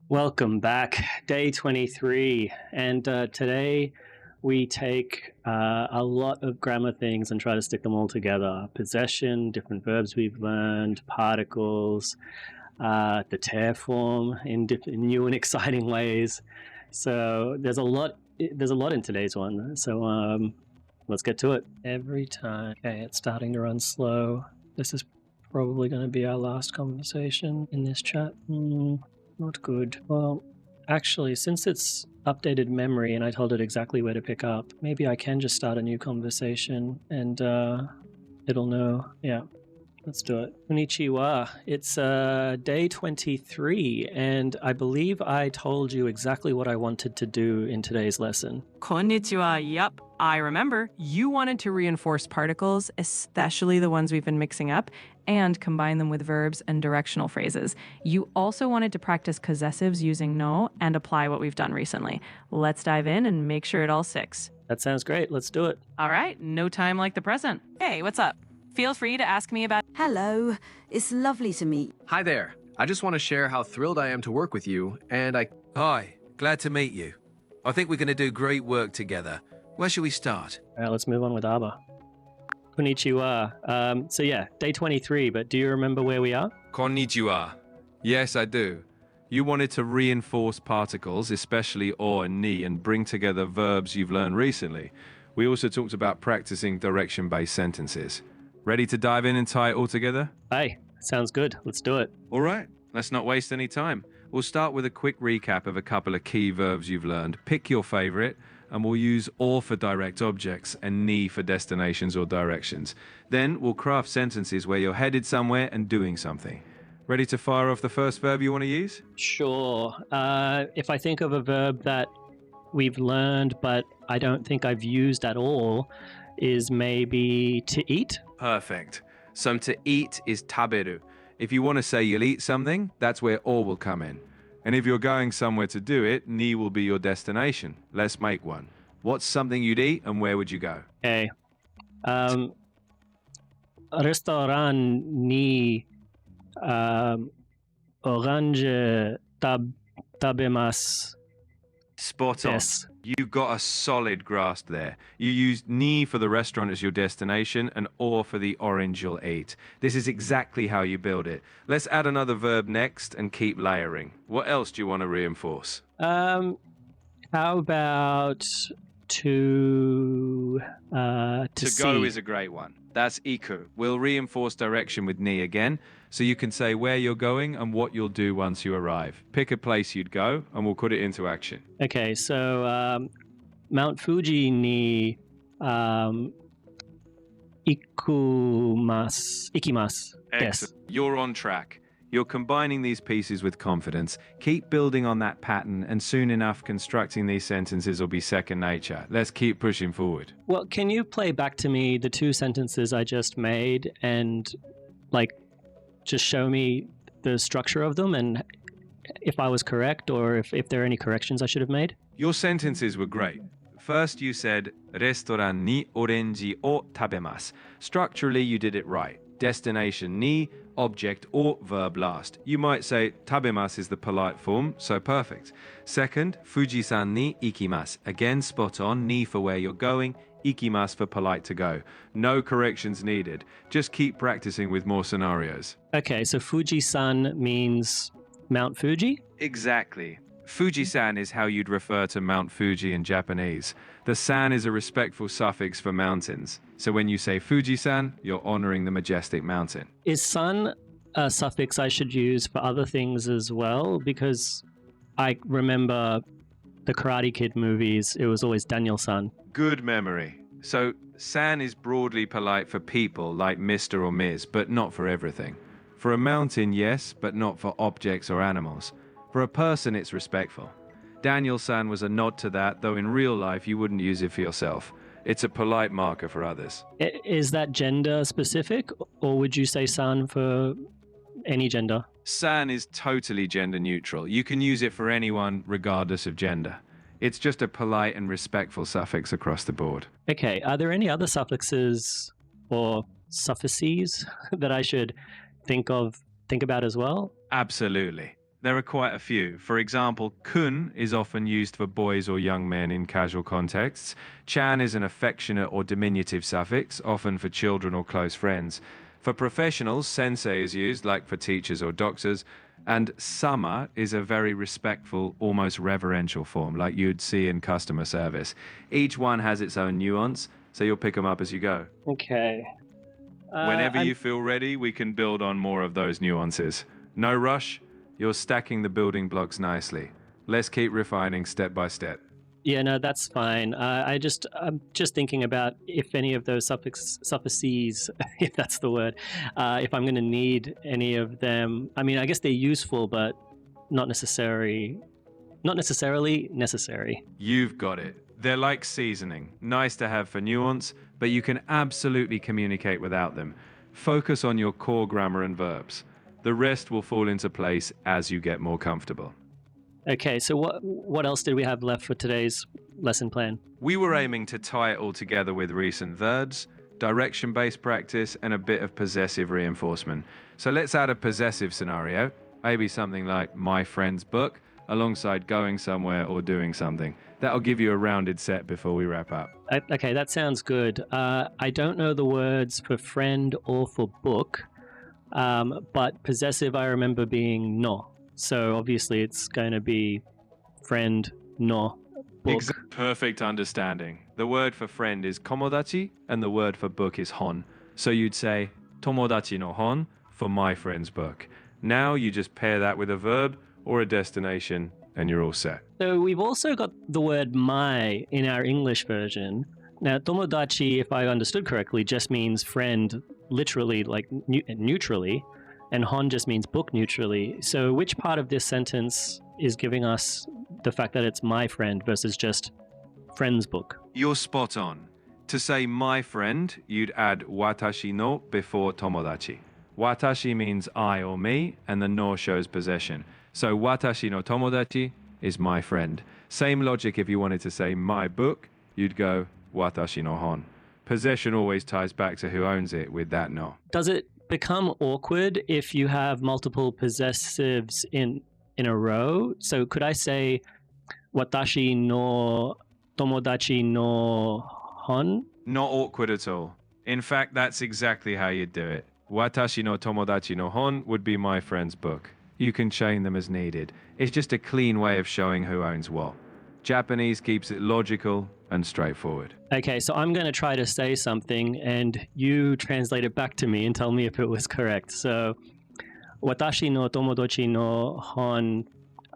Welcome back, day 23. And today we take a lot of grammar things and try to stick them all together. Possession, different verbs we've learned, particles, the tear form in new and exciting ways. So there's a lot in today's one. So let's get to it. Every time. Okay, it's starting to run slow. This is probably going to be our last conversation in this chat. Not good. Well, actually, since it's updated memory and I told it exactly where to pick up, maybe I can just start a new conversation and it'll know. Yeah, let's do it. Konnichiwa. It's day 23, and I believe I told you exactly what I wanted to do in today's lesson. Konnichiwa. Yup, I remember. You wanted to reinforce particles, especially the ones we've been mixing up, and combine them with verbs and directional phrases. You also wanted to practice possessives using no and apply what we've done recently. Let's dive in and make sure it all sticks. That sounds great. Let's do it. All right, no time like the present. Hey, what's up? Feel free to ask me about... Hello, it's lovely to meet. Hi there. I just want to share how thrilled I am to work with you, and Hi, glad to meet you. I think we're going to do great work together. Where should we start? All right, let's move on with Abba. Konnichiwa. So yeah, day 23, but do you remember where we are? Konnichiwa. Yes, I do. You wanted to reinforce particles, especially or and ni, and bring together verbs you've learned recently. We also talked about practicing direction-based sentences. Ready to dive in and tie it all together? Hey, sounds good. Let's do it. All right, let's not waste any time. We'll start with a quick recap of a couple of key verbs you've learned. Pick your favorite, and we'll use or for direct objects and ni for destinations or directions. Then we'll craft sentences where you're headed somewhere and doing something. Ready to fire off the first verb you want to use? Sure. If I think of a verb that we've learned but I don't think I've used at all, is maybe to eat? Perfect. So to eat is taberu. If you want to say you'll eat something, that's where or will come in. And if you're going somewhere to do it, ni will be your destination. Let's make one. What's something you'd eat and where would you go? Okay. Restaurant ni orange tabemas. Spot on. Yes. You've got a solid grasp there. You used ni for the restaurant as your destination and or for the orange you'll eat. This is exactly how you build it. Let's add another verb next and keep layering. What else do you want to reinforce? How about to To go is a great one. That's iku. We'll reinforce direction with ni again, so you can say where you're going and what you'll do once you arrive. Pick a place you'd go, and we'll put it into action. Okay, so Mount Fuji ni ikimasu. Yes. Excellent. You're on track. You're combining these pieces with confidence. Keep building on that pattern, and soon enough, constructing these sentences will be second nature. Let's keep pushing forward. Well, can you play back to me the two sentences I just made and, just show me the structure of them and if I was correct or if there are any corrections I should have made? Your sentences were great. First, you said, Restoran ni orenji o tabemasu. Structurally, you did it right. Destination ni, object or verb last. You might say tabemasu is the polite form, so perfect. Second, Fujisan ni ikimasu. Again, spot on, ni for where you're going, ikimasu for polite to go. No corrections needed. Just keep practicing with more scenarios. Okay, so Fuji-san means Mount Fuji? Exactly. Fuji-san is how you'd refer to Mount Fuji in Japanese. The san is a respectful suffix for mountains. So when you say Fuji-san, you're honoring the majestic mountain. Is san a suffix I should use for other things as well? Because I remember the Karate Kid movies, it was always Daniel-san. Good memory. So san is broadly polite for people like Mr. or Ms., but not for everything. For a mountain, yes, but not for objects or animals. For a person, it's respectful. Daniel-san was a nod to that, though in real life you wouldn't use it for yourself. It's a polite marker for others. Is that gender specific, or would you say san for any gender? San is totally gender neutral. You can use it for anyone, regardless of gender. It's just a polite and respectful suffix across the board. Okay, are there any other suffixes or suffices that I should think about as well? Absolutely. There are quite a few. For example, kun is often used for boys or young men in casual contexts. Chan is an affectionate or diminutive suffix, often for children or close friends. For professionals, sensei is used, like for teachers or doctors. And sama is a very respectful, almost reverential form, like you'd see in customer service. Each one has its own nuance, so you'll pick them up as you go. Okay. Whenever you feel ready, we can build on more of those nuances. No rush. You're stacking the building blocks nicely. Let's keep refining step by step. Yeah, no, that's fine. I'm just thinking about if any of those suffices, if that's the word, if I'm going to need any of them. I mean, I guess they're useful, but not necessarily necessary. You've got it. They're like seasoning. Nice to have for nuance, but you can absolutely communicate without them. Focus on your core grammar and verbs. The rest will fall into place as you get more comfortable. Okay, so what else did we have left for today's lesson plan? We were aiming to tie it all together with recent verbs, direction-based practice, and a bit of possessive reinforcement. So let's add a possessive scenario, maybe something like my friend's book, alongside going somewhere or doing something. That'll give you a rounded set before we wrap up. Okay, that sounds good. I don't know the words for friend or for book, but possessive I remember being no. So obviously it's going to be friend, no, book. Perfect understanding. The word for friend is komodachi, and the word for book is hon. So you'd say tomodachi no hon for my friend's book. Now you just pair that with a verb or a destination, and you're all set. So we've also got the word my in our English version. Now, tomodachi, if I understood correctly, just means friend, literally, like neutrally, and hon just means book neutrally. So which part of this sentence is giving us the fact that it's my friend versus just friend's book? You're spot on. To say my friend, you'd add watashi no before tomodachi. Watashi means I or me, and the no shows possession. So watashi no tomodachi is my friend. Same logic if you wanted to say my book, you'd go watashi no hon. Possession always ties back to who owns it with that no. Does it become awkward if you have multiple possessives in a row? So could I say watashi no tomodachi no hon? Not awkward at all. In fact, that's exactly how you'd do it. Watashi no tomodachi no hon would be my friend's book. You can chain them as needed. It's just a clean way of showing who owns what. Japanese keeps it logical and straightforward. Okay, so I'm going to try to say something and you translate it back to me and tell me if it was correct. So, watashi no tomodachi no hon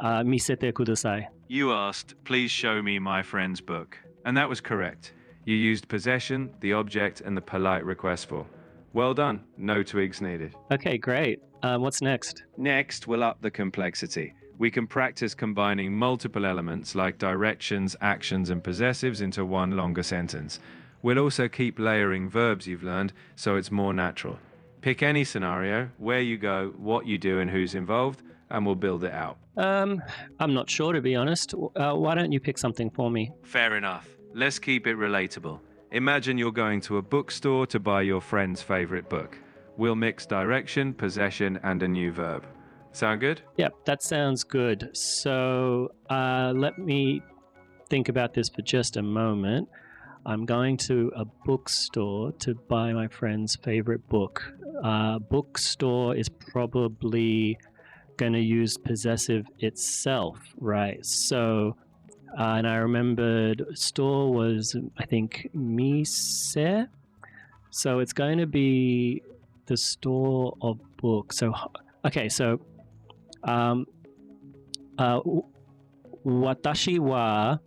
misete kudasai. You asked, please show me my friend's book. And that was correct. You used possession, the object, and the polite request for. Well done. No twigs needed. Okay, great. What's next? Next, we'll up the complexity. We can practice combining multiple elements like directions, actions, and possessives into one longer sentence. We'll also keep layering verbs you've learned so it's more natural. Pick any scenario, where you go, what you do, and who's involved, and we'll build it out. I'm not sure, to be honest. Why don't you pick something for me? Fair enough. Let's keep it relatable. Imagine you're going to a bookstore to buy your friend's favorite book. We'll mix direction, possession, and a new verb. Sound good? Yep, that sounds good. So let me think about this for just a moment. I'm going to a bookstore to buy my friend's favorite book. Bookstore is probably going to use possessive itself, right? So, and I remembered store was, I think, mise. So it's going to be the store of books. So, okay, so watashi wa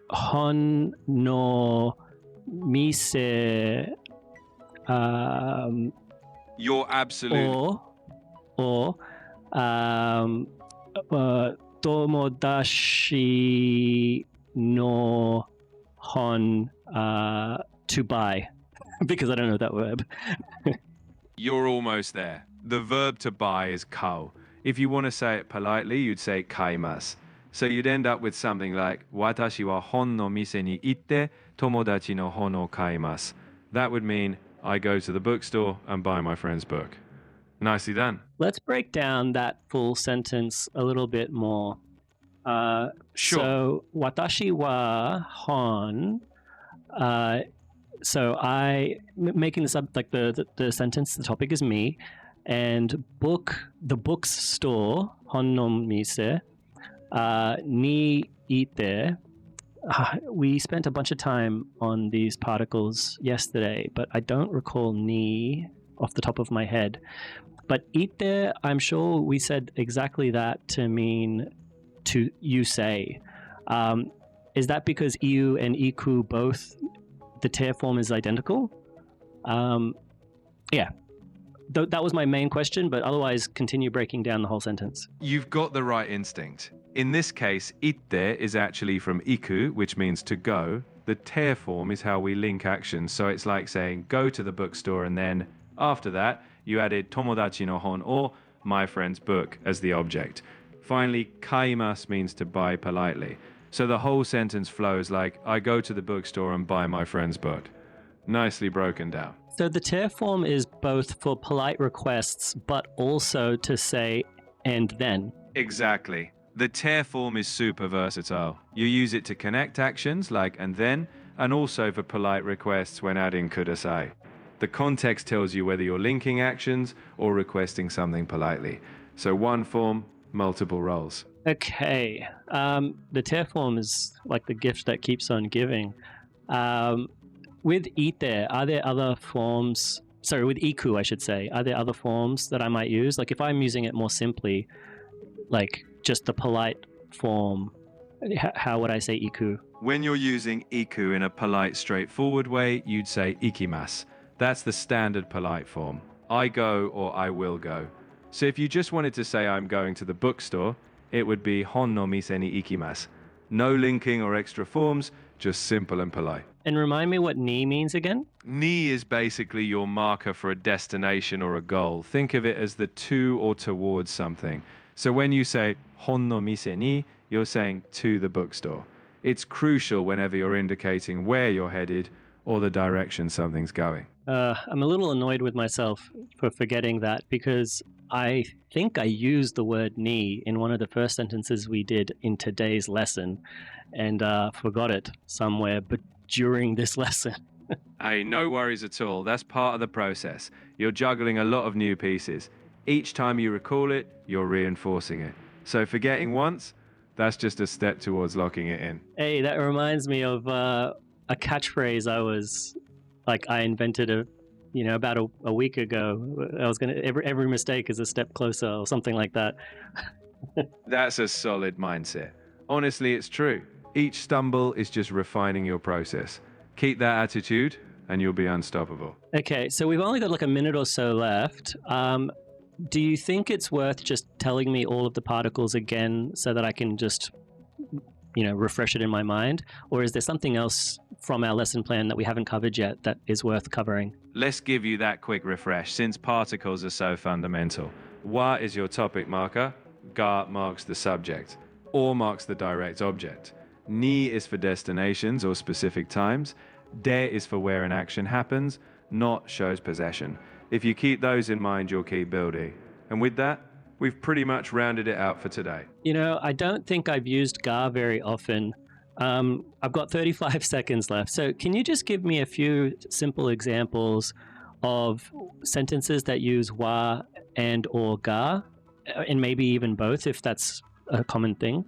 hon no mise You're absolute. or tomodachi no hon to buy because I don't know that verb. You're almost there. The verb to buy is kao. If you want to say it politely, you'd say kaimasu. So you'd end up with something like watashi wa hon no mise ni itte tomodachi no hon o kaimasu. That would mean I go to the bookstore and buy my friend's book. Nicely done. Let's break down that full sentence a little bit more. Sure. So, watashi wa hon. So making this up like the sentence, the topic is me, and the bookstore, hon no mise, ni ite. We spent a bunch of time on these particles yesterday, but I don't recall ni off the top of my head. But ite, I'm sure we said exactly that to mean to you say. Is that because iu and iku both, the tear form is identical? Yeah. That was my main question, but otherwise continue breaking down the whole sentence. You've got the right instinct. In this case, itte is actually from iku, which means to go. The tear form is how we link actions. So it's like saying go to the bookstore, and then after that, you added tomodachi no hon, or my friend's book, as the object. Finally, kaimasu means to buy politely. So the whole sentence flows like, I go to the bookstore and buy my friend's book. Nicely broken down. So the tear form is both for polite requests, but also to say and then. Exactly. The tear form is super versatile. You use it to connect actions like and then, and also for polite requests when adding kudasai. The context tells you whether you're linking actions or requesting something politely. So one form, multiple roles. Okay. The tear form is like the gift that keeps on giving. With ite, are there other forms? Sorry, with iku, I should say. Are there other forms that I might use? Like if I'm using it more simply, like just the polite form, how would I say iku? When you're using iku in a polite, straightforward way, you'd say ikimasu. That's the standard polite form. I go or I will go. So if you just wanted to say I'm going to the bookstore, it would be hon no mise ni ikimasu. No linking or extra forms, just simple and polite. And remind me what ni means again? Ni is basically your marker for a destination or a goal. Think of it as the to or towards something. So when you say hon no mise ni, you're saying to the bookstore. It's crucial whenever you're indicating where you're headed or the direction something's going. I'm a little annoyed with myself for forgetting that because I think I used the word ni in one of the first sentences we did in today's lesson and forgot it somewhere, but during this lesson. Hey, no worries at all. That's part of the process. You're juggling a lot of new pieces. Each time you recall it, you're reinforcing it. So forgetting once, that's just a step towards locking it in. Hey, that reminds me of a catchphrase I invented about a week ago. I was gonna every mistake is a step closer or something like that. That's a solid mindset. Honestly, it's true. Each stumble is just refining your process. Keep that attitude and you'll be unstoppable. Okay, so we've only got like a minute or so left. Do you think it's worth just telling me all of the particles again so that I can just refresh it in my mind? Or is there something else from our lesson plan that we haven't covered yet that is worth covering? Let's give you that quick refresh since particles are so fundamental. Wa is your topic marker, ga marks the subject, or marks the direct object. Ni is for destinations or specific times. De is for where an action happens. Not shows possession. If you keep those in mind, you'll keep building. And with that, we've pretty much rounded it out for today. I don't think I've used ga very often. I've got 35 seconds left. So can you just give me a few simple examples of sentences that use wa and or ga, and maybe even both if that's a common thing?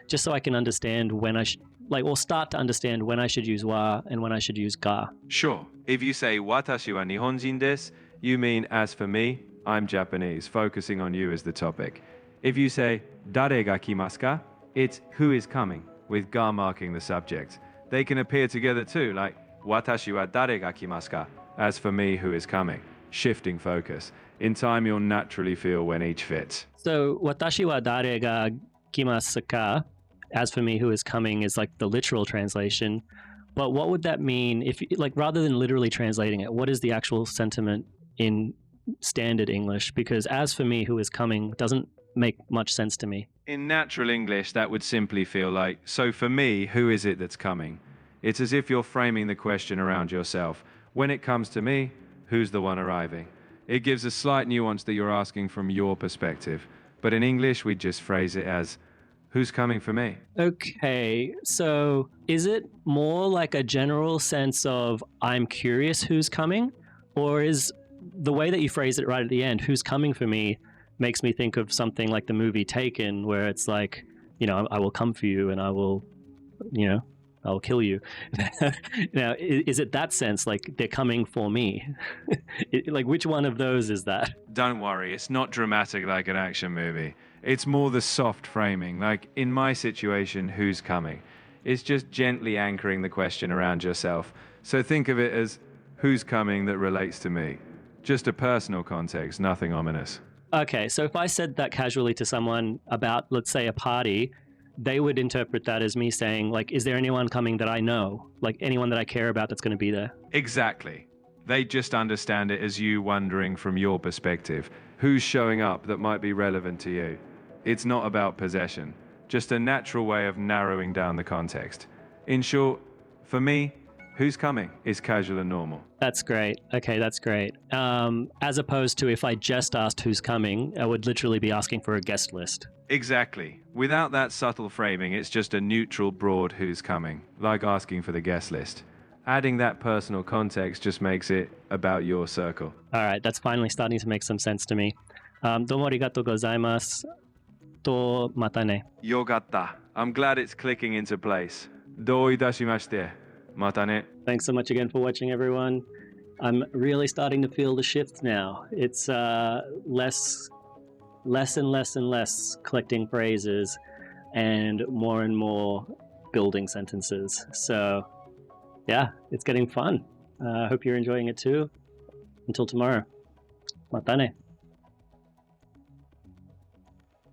Just so I can understand when I should, or start to understand when I should use wa and when I should use ga. Sure. If you say watashi wa nihonjin desu, you mean as for me, I'm Japanese, focusing on you as the topic. If you say dare ga kimasu ka, it's who is coming, with ga marking the subject. They can appear together too, like watashi wa dare ga kimasu ka, as for me, who is coming, shifting focus. In time, you'll naturally feel when each fits. So watashi wa dare ga kimasu ka, as for me, who is coming, is like the literal translation. But what would that mean if, rather than literally translating it, what is the actual sentiment in standard English? Because as for me, who is coming doesn't make much sense to me. In natural English, that would simply feel like, so for me, who is it that's coming? It's as if you're framing the question around yourself. When it comes to me, who's the one arriving? It gives a slight nuance that you're asking from your perspective. But in English, we just phrase it as, who's coming for me? Okay, so is it more like a general sense of I'm curious who's coming? Or is the way that you phrase it right at the end, who's coming for me, makes me think of something like the movie Taken, where it's like, I will come for you and I will, I'll kill you. Now, is it that sense, like they're coming for me? Like, which one of those is that? Don't worry, it's not dramatic like an action movie. It's more the soft framing. Like, in my situation, who's coming? It's just gently anchoring the question around yourself. So think of it as, who's coming that relates to me? Just a personal context, nothing ominous. Okay, so if I said that casually to someone about, let's say, a party, they would interpret that as me saying, like, is there anyone coming that I know? Like, anyone that I care about that's going to be there? Exactly. They just understand it as you wondering from your perspective, who's showing up that might be relevant to you. It's not about possession, just a natural way of narrowing down the context. In short, for me, who's coming is casual and normal. That's great. Okay, that's great. As opposed to if I just asked who's coming, I would literally be asking for a guest list. Exactly. Without that subtle framing, it's just a neutral, broad who's coming, like asking for the guest list. Adding that personal context just makes it about your circle. All right, that's finally starting to make some sense to me. どうもありがとうございます。と、またね。Yogatta. I'm glad it's clicking into place. どういたしまして。またね. Thanks so much again for watching, everyone. I'm really starting to feel the shift now. It's less and less collecting phrases and more building sentences. So, yeah, it's getting fun. I hope you're enjoying it too. Until tomorrow. Mata ne.